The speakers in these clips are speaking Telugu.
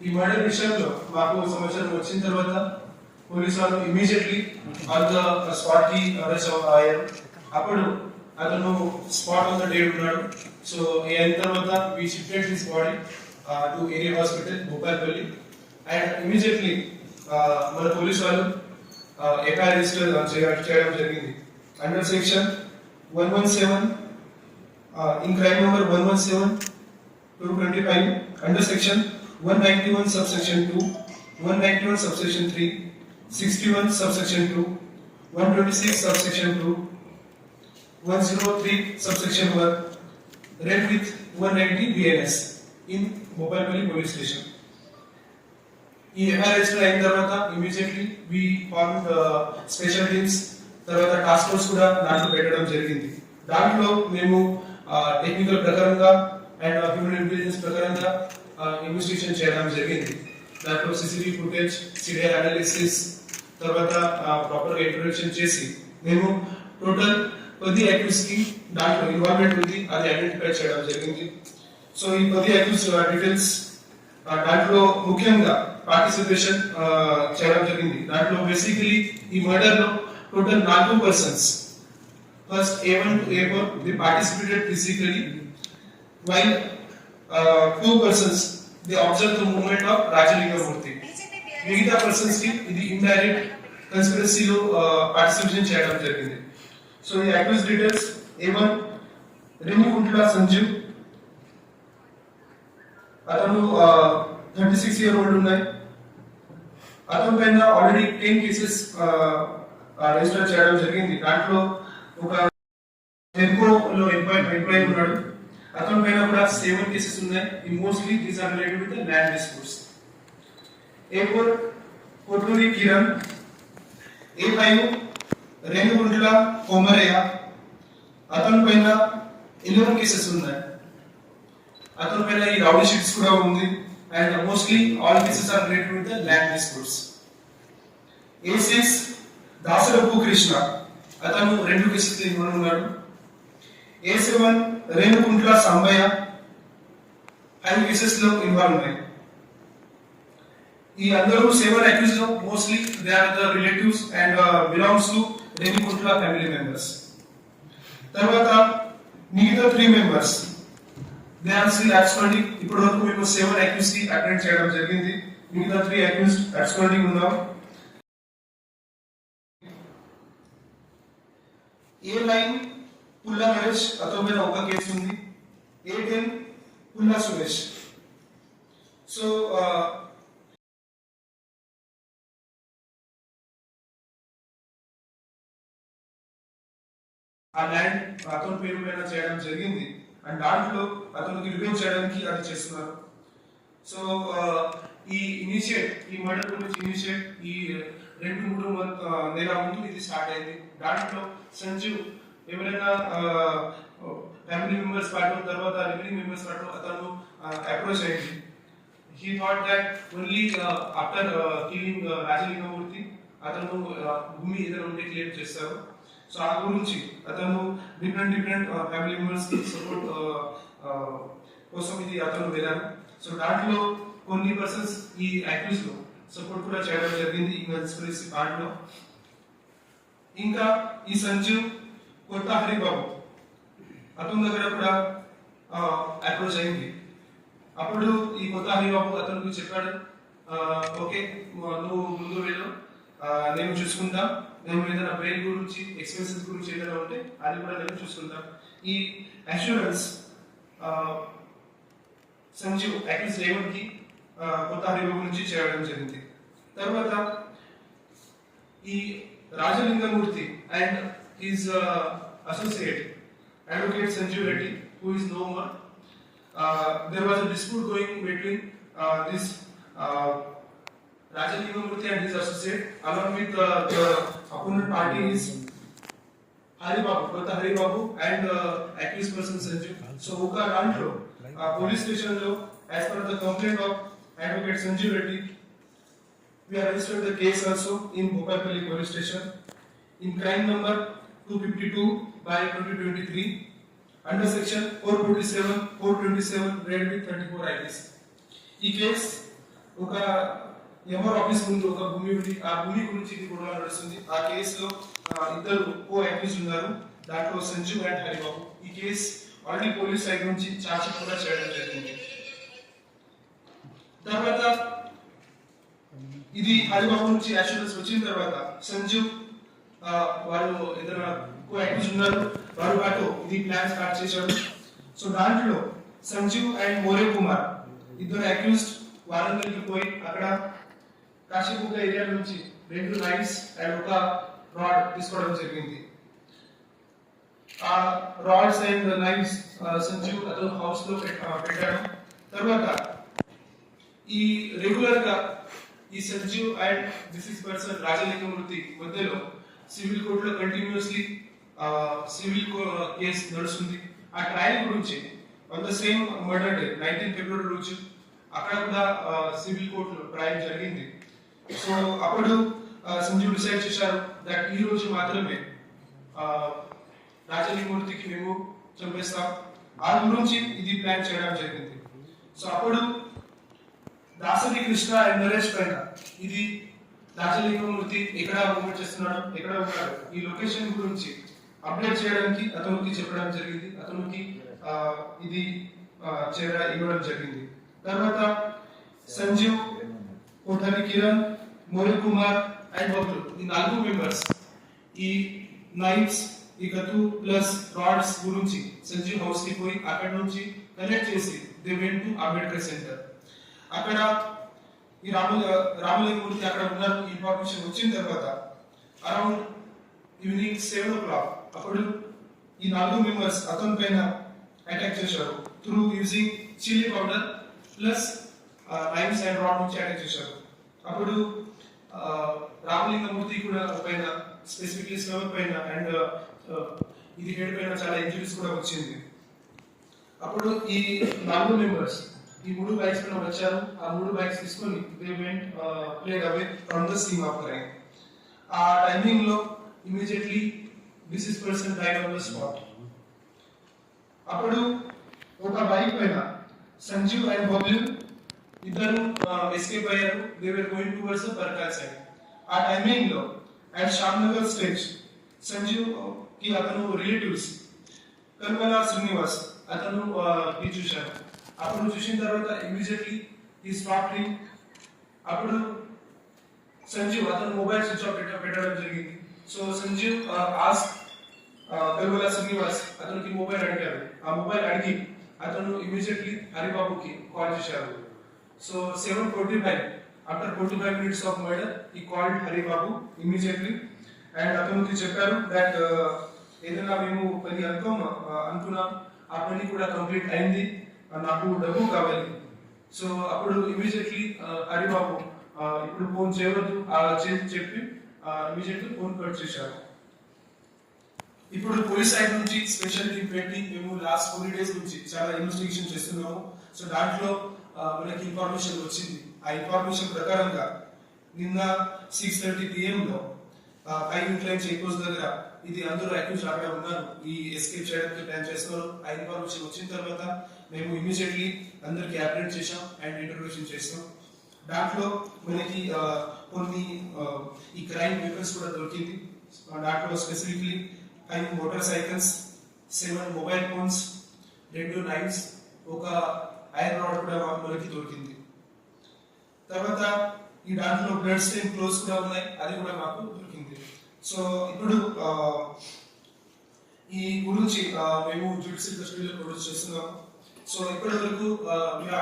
ఈ మర్డర్ విషయంలో మాకు సమాచారం వచ్చిన తర్వాత పోలీసు వాళ్ళు ఇమీడియట్లీ ఆన్ ద స్పాట్ కి అరెస్ట్ అయ్యారు. అప్పుడు అతను స్పాట్ ఆన్ ద డే ఉన్నాడు. సో అయిన తర్వాత we shifted his body to area hospital Bhupalpalli and immediately మన పోలీసు వాళ్ళు ఎఫ్ఐఆర్ రిజిస్టర్ చేయడం జరిగింది under section 117 in crime number 117 225 under section 191 subsection 2, 191 subsection 3, 61 subsection 2, 126 subsection 2, 103 subsection 1, read with 190 BNS in Bhopalpalli police station. ఈ ఎఫ్ఐఆర్ రిజిస్టర్ అయిన తర్వాత immediately we form special teams, తర్వాత టాస్క్ ఫోర్స్ కూడా దాంట్లో పెట్టడం జరిగింది. దాంట్లో మేము టెక్నికల్ ప్రకారంగా అండ్ హ్యూమన్ ఇంటెలిజెన్స్ ప్రకారంగా ఇన్వెస్టిగేషన్ చేయడం జరిగింది. దాంట్లో సిసిటివి ఫుటేజ్, సిడిఆర్ అనాలిసిస్, తర్వాత ప్రాపర్ ఇంట్రొడక్షన్ చేసి మేము టోటల్ 10 అక్యూజ్ కి దాంట్లో ఇన్వాల్వ్మెంట్ ఉంది అది ఐడెంటిఫై చేయడం జరిగింది. సో ఈ 10 అక్యూజ్ డీటెయిల్స్ దాంట్లో ముఖ్యంగా పార్టిసిపేషన్ చేయడం జరిగింది. దాంట్లో బేసికలీ ఈ మర్డర్ లో total 4 persons, first A1 to A4 they participated physically, while 2 persons they observed the movement of Rajalingamurthy. మిగతా పర్సన్స్ కి ఇది ఇండైరెక్ట్ కన్స్పిరసీలో పార్టిసిపేషన్ చేయడం జరిగింది. సో ఈ accuse details A1 Reniguntla Sanjeev, అతను 36 year old ఉన్నాయి. అతని పైన ఆల్రెడీ 10 కేసెస్ రిజిస్టర్ చేయడం జరిగింది. దాంట్లో ఒక టెంపోలో ఎంప్లాయీ ఉన్నాడు, అతని పైన కూడా 7 కేసెస్ ఉన్నాయి. ఈ mostly these are related with land disputes. A4 Kotturi Kiran, A5 Reniguntla Komaraiah, అతని పైన 11 కేసెస్ ఉన్నాయి. అతని పైన ఈ రౌడీ షీట్స్ కూడా ఉంది and mostly all cases are related with land disputes. A6 Dasarapu Krishna, అతను 2 కేసెస్ ఇన్వాల్వ్ ఉన్నాడు. A7 రేణుగుంట్ల సంబయ్య 5 కేసెస్ లో ఇన్వాల్వ్ ఉన్నాయి. ఈ అందరూ 7 అక్యూజ్ లో mostly they are the relatives and belongs to Renuguntla family members. తర్వాత మిగతా 3 members they are still absconding. ఇప్పటి వరకు మేము 7 అక్యూజ్ కి అటెండ్ చేయడం జరిగింది. మిగతా 3 అక్యూజ్ అబ్స్కాండింగ్ ఉన్నారు. A9 పుల్ల నరేష్, అతని మీద ఒక కేసు ఉంది. A10 పుల్ల సురేష్. సో ఆ ల్యాండ్ అతని పేరు పైన చేయడం జరిగింది అండ్ దాంట్లో అతనికి రివెంజ్ చేయడానికి అది చేస్తున్నారు. సో ఈ మర్డర్ గురించి ఇనిషియేట్ ఈ 2-3 నెలల ముందు ఇది స్టార్ట్ అయింది. దాంట్లో సంజీవ్ ఎవరైనా ఫ్యామిలీ మెంబర్స్ పాటు తర్వాత రిమైనింగ్ మెంబర్స్ పాటు అతను అప్రోచ్ అయింది. He thought that only after killing Rajalinga Murthy అతను భూమి ఏదైనా ఉంటే క్లియర్ చేస్తారు. సో ఆ గురించి అతను డిఫరెంట్ ఫ్యామిలీ మెంబర్స్ కి సపోర్ట్ కోసం ఇది అతను వెళ్ళారు. సో దాంట్లో కొన్ని పర్సన్స్ ఈ అక్యూజ్ లో సపోర్ట్ కూడా చేయడం జరిగింది ఈ కన్స్పిరసీ పార్ట్ లో. ఇంకా ఈ సంజీవ్ కొత్త హరిబాబు అతని దగ్గర కూడా అప్రోచ్ అయింది. అప్పుడు ఈ కొత్త హరిబాబు అతనికి చెప్పాడు, ఓకే నువ్వు ముందు వెళ్ళు, నేను చూసుకుంటా, నేను ఏదైనా బెయిల్ గురించి ఎక్స్పెన్సెస్ గురించి ఏదైనా ఉంటే అది కూడా నేను చూసుకుంటా. ఈ అష్యూరెన్స్ సంజీవ్ అక్యూజ్ A1 కి కొత్త హరిబాబు నుంచి చేయడం జరిగింది. తర్వాత ఈ Rajalingamurthy and his associate advocate Sanjeev Reddy who is no more, there was a dispute going between this Rajalingamurthy and his associate along with the opponent party is Haribabu, Kota Haribabu and accused person Sanjeev. So uka daantlo police station lo as per the complaint of advocate Sanjeev Reddy, we have registered the case also in Bhopalpalli police station in crime number 252 by 2023 under section 427 read with 34 IPC. ఈ కేస్ ఒక ఎంఆర్ ఆఫీస్ ముందు ఒక భూమి ఉంది, ఆ భూమి గురించి ఇది గొడవ నడుస్తుంది. ఆ కేసులో ఇద్దరు కో అక్యూజ్ ఉన్నారు, దాంట్లో సంజీవ్ అండ్ హరిబాబు. ఈ కేసు ఆల్రెడీ పోలీస్ సైడ్ నుంచి ఛార్జ్ కూడా చేయడం జరిగింది. తర్వాత ఇది హరిబాబు నుంచి అష్యూరెన్స్ వచ్చిన తర్వాత సంజీవ్ వారు ఇద్దరు కో అక్యూజ్ ఉన్నారు, వారు పాటు ఇది ప్లాన్ స్టార్ట్ చేశాడు. సో దాంట్లో సంజీవ్ అండ్ మోరే కుమార్ ఇద్దరు అక్యూజ్డ్ వారంగల్కి పోయి అక్కడ కాశీబుగ్గ ఏరియా నుంచి 2 నైఫ్స్ అండ్ ఒక రాడ్ తీసుకోవడం జరిగింది. ఆ రాడ్స్ అండ్ నైఫ్స్ సంజీవ్ అతను హౌస్ లో పెట్టాడు. తర్వాత ఈ రెగ్యులర్ గా ఈ Sanjeev and deceased person Rajalingamurthy మధ్యలో సివిల్ కోర్ట్ లో కంటిన్యూస్లీ సివిల్ కేసు నడుస్తుంది. ఆ ట్రయల్ గురించి on the same murder day 19 February రోజు అక్కడ కూడా సివిల్ కోర్టులో ట్రయల్ జరిగింది. సో అప్పుడు సంజీవ్ డిసైడ్ చేశారు దట్ ఈ రోజు మాత్రమే రాజలింగమూర్తికి మేము చంపేస్తాం. ఆ గురించి ఇది ప్లాన్ చేయడం జరిగింది. సో అప్పుడు దాసరి కృష్ణ అండ్ నరేష్ పైన ఇది రాజలింగమూర్తి ఎక్కడ మూవ్మెంట్ చేస్తున్నాడు, ఎక్కడ ఉన్నాడు, ఈ లొకేషన్ గురించి అప్డేట్ చేయడానికి అతనికి చెప్పడం జరిగింది. అతనికి ఇది ఇవ్వడం జరిగింది. తర్వాత సంజీవ్, కోఠారి కిరణ్, మోరే కుమార్ అండ్ బబ్లు ఈ 4 మెంబర్స్ ఈ నైఫ్స్, ఈ గతు ప్లస్ రాడ్స్ గురించి సంజీవ్ హౌస్ కి పోయి అక్కడ నుంచి కలెక్ట్ చేసి they went to Ambedkar centre. అక్కడ ఈ రామలింగమూర్తి అక్కడ ఉన్నారు ఇన్ఫర్మేషన్ వచ్చిన తర్వాత అరౌండ్ ఈవినింగ్ 7 o'clock అప్పుడు ఈ 4 మెంబర్స్ అతని పైన అటాక్ చేశారు. Through using chilli powder plus knifes and rod నుంచి అటాక్ చేశారు. అప్పుడు రామలింగమూర్తి కూడా పైన స్పెసిఫిక్లీ స్టమక్ పైన అండ్ ఇది హెడ్ పైన చాలా ఇంజరీస్ కూడా వచ్చింది. అప్పుడు ఈ 4 మెంబర్స్ ఈ 3 బైక్స్ పైన వచ్చారు. ఆ 3 బైక్స్ తీసుకొని they went fled away from the scene of crime. ఆ టైమింగ్ లో immediately deceased person died on the spot. అప్పుడు ఒక బైక్ పైన సంజీవ్ అండ్ బబ్లు ఇద్దరు ఎస్కేప్ అయ్యారు. They were going towards the Parkal side. ఆ టైమింగ్ లో అట్ శ్యామ్నగర్ స్టేజ్ సంజీవ్ కి అతను రిలేటివ్స్ కల్పన శ్రీనివాస్ అతను చూశారు. అప్పుడు చూసిన తర్వాత ఇమీడియట్లీ ఈ స్టార్టింగ్ అప్పుడు సంజీవ్ అతను మొబైల్ స్విచ్ ఆఫ్ పెట్టడం జరిగింది. సో సంజీవ్ ఆస్క్ కల్పన శ్రీనివాస్ అతనికి మొబైల్ అడిగారు. ఆ మొబైల్ అడిగి అతను ఇమీడియట్లీ హరిబాబుకి కాల్ చేశారు. So 7:45 after 45 minutes of murder ఈ కాల్డ్ హరిబాబు ఇమీడియట్లీ అండ్ అతనికి చెప్పారు దట్ ఏదైనా మేము పని అనుకున్నాం, ఆ పని కూడా కంప్లీట్ అయింది, నాకు డబ్బు కావాలి. సో అప్పుడు ఇమీడియట్లీ హరిబాబు ఇప్పుడు ఫోన్ చేయవద్దు చెప్పి ఇమీడియట్లీ ఫోన్ కట్ చేశారు. ఇప్పుడు పోలీస్ సైడ్ నుంచి స్పెషల్ టీం పెట్టి మేము లాస్ట్ 40 days నుంచి చాలా ఇన్వెస్టిగేషన్ చేస్తున్నాము. సో దాంట్లో మనకి ఇన్ఫర్మేషన్ వచ్చింది. ఆ ఇన్ఫర్మేషన్ ప్రకారంగా నిన్న 6:30 PM లో 5 ఇంక్లైన్ చెక్ పోస్ట్ దగ్గర ఇది అందరూ అక్యూజ్ అక్కడ ఉన్నారు, ఈ ఎస్కేప్ చేయడానికి ప్లాన్ చేస్తున్నారు. ఆ ఇన్ఫర్మేషన్ వచ్చిన తర్వాత మేము ఇమీడియట్లీ అందరికి అప్డేట్ చేసాం అండ్ ఇంటర్వ్యూషన్ చేసాం. దాంట్లో మనకి కొన్ని ఈ క్రైమ్ వెపన్స్ కూడా దొరికింది. దాంట్లో specifically 5 motor cycles, 7 mobile phones, 2 knifes, ఒక ఐరన్ రాడ్ కూడా మనకి దొరికింది. తర్వాత ఈ దాంట్లో బ్లడ్ స్టెయిన్ క్లోజ్ కూడా ఉన్నాయి, అది కూడా మాకు దొరికింది. సో ఇప్పుడు ఈ గురించి మేము జ్యుడిషియల్ కస్టడీలో ప్రొడ్యూస్ చేస్తున్నాము. సో ఇప్పటి వరకు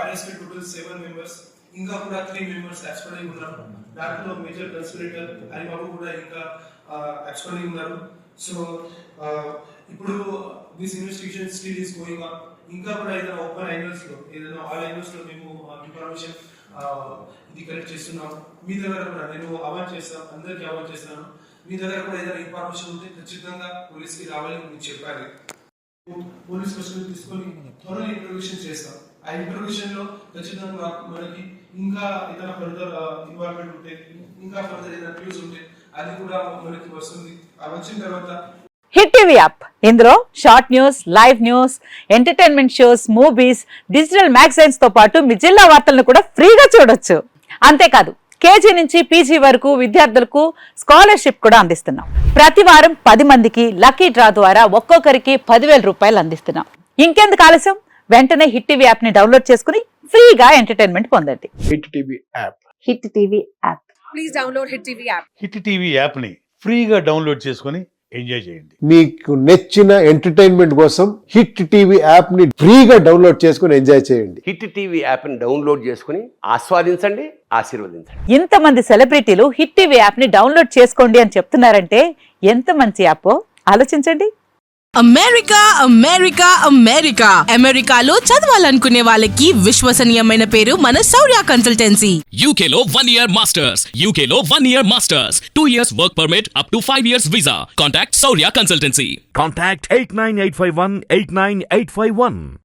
అరెస్టెడ్ టోటల్ 7 members, ఇంకా కూడా 3 members అబ్స్కాండ్ అయి ఉన్నారు. దాంట్లో మేజర్ కన్స్పిరేటర్ హరిబాబు కూడా ఇంకా అబ్స్కాండ్ అయి ఉన్నారు. సో ఇప్పుడు this investigation still is going on. ఇంకా కూడా ఏదైనా ఓపెన్ యాంగిల్స్ లో ఏదైనా ఆల్ యాంగిల్స్ లో మేము ఇన్ఫర్మేషన్ ఇది కలెక్ట్ చేస్తున్నాము. మీ దగ్గర కూడా నేను అవాయిడ్ చేస్తాను, అందరికి అవాయిడ్ చేస్తాను. మీ దగ్గర కూడా ఏదైనా ఇన్ఫర్మేషన్ ఉంటే ఖచ్చితంగా పోలీస్కి రావాలని మీరు చెప్పాలి. పోలీస్ కస్టడీ తీసుకొని త్వరలో ఇంట్రొడ్యూషన్ చేస్తాం. ఆ ఇంట్రొడ్యూషన్ లో ఖచ్చితంగా మనకి ఇంకా ఏదైనా ఫర్దర్ ఇన్వాల్వ్మెంట్ ఉంటే, ఇంకా ఫర్దర్ ఏదైనా క్లూస్ ఉంటే అది కూడా మనకి వస్తుంది. అది వచ్చిన తర్వాత హిట్ టీవీ యాప్, ఇందులో short news, live news, entertainment shows, movies, digital magazines తో పాటు మీ జిల్లా వార్తలను కూడా ఫ్రీగా చూడొచ్చు. అంతేకాదు కేజీ నుంచి పీజీ వరకు విద్యార్థులకు స్కాలర్షిప్ కూడా అందిస్తున్నాం. ప్రతి వారం 10 మందికి లక్కీ డ్రా ద్వారా ఒక్కొక్కరికి 10,000 రూపాయలు అందిస్తున్నాం. ఇంకెందుకు ఆలస్యం, వెంటనే హిట్ టీవీ యాప్ ని డౌన్లోడ్ చేసుకుని ఫ్రీగా ఎంటర్టైన్మెంట్ పొందండి. Hit TV app. Hit TV app. Please download Hit TV app. Hit TV యాప్ని ఫ్రీగా డౌన్లోడ్ చేసుకొని ఎంజాయ్ చేయండి. మీకు నచ్చిన ఎంటర్టైన్మెంట్ కోసం హిట్ టీవీ యాప్ ని ఫ్రీగా డౌన్లోడ్ చేసుకుని ఎంజాయ్ చేయండి. హిట్ టీవీ యాప్ని డౌన్లోడ్ చేసుకుని ఆస్వాదించండి, ఆశీర్వదించండి. ఇంతమంది సెలబ్రిటీలు హిట్ టీవీ యాప్ ని డౌన్లోడ్ చేసుకోండి అని చెప్తున్నారంటే ఎంత మంచి యాప్ ఆలోచించండి. అమెరికా అమెరికా అమెరికా అమెరికాలో చదవాలనుకునే వాళ్ళకి విశ్వసనీయమైన పేరు మన శౌర్య consultancy. UK Law 1 Year Masters. UK Law 1 Year Masters. 2 years work permit up to 5 years visa. Contact Saurya Consultancy. Contact 89851 89851.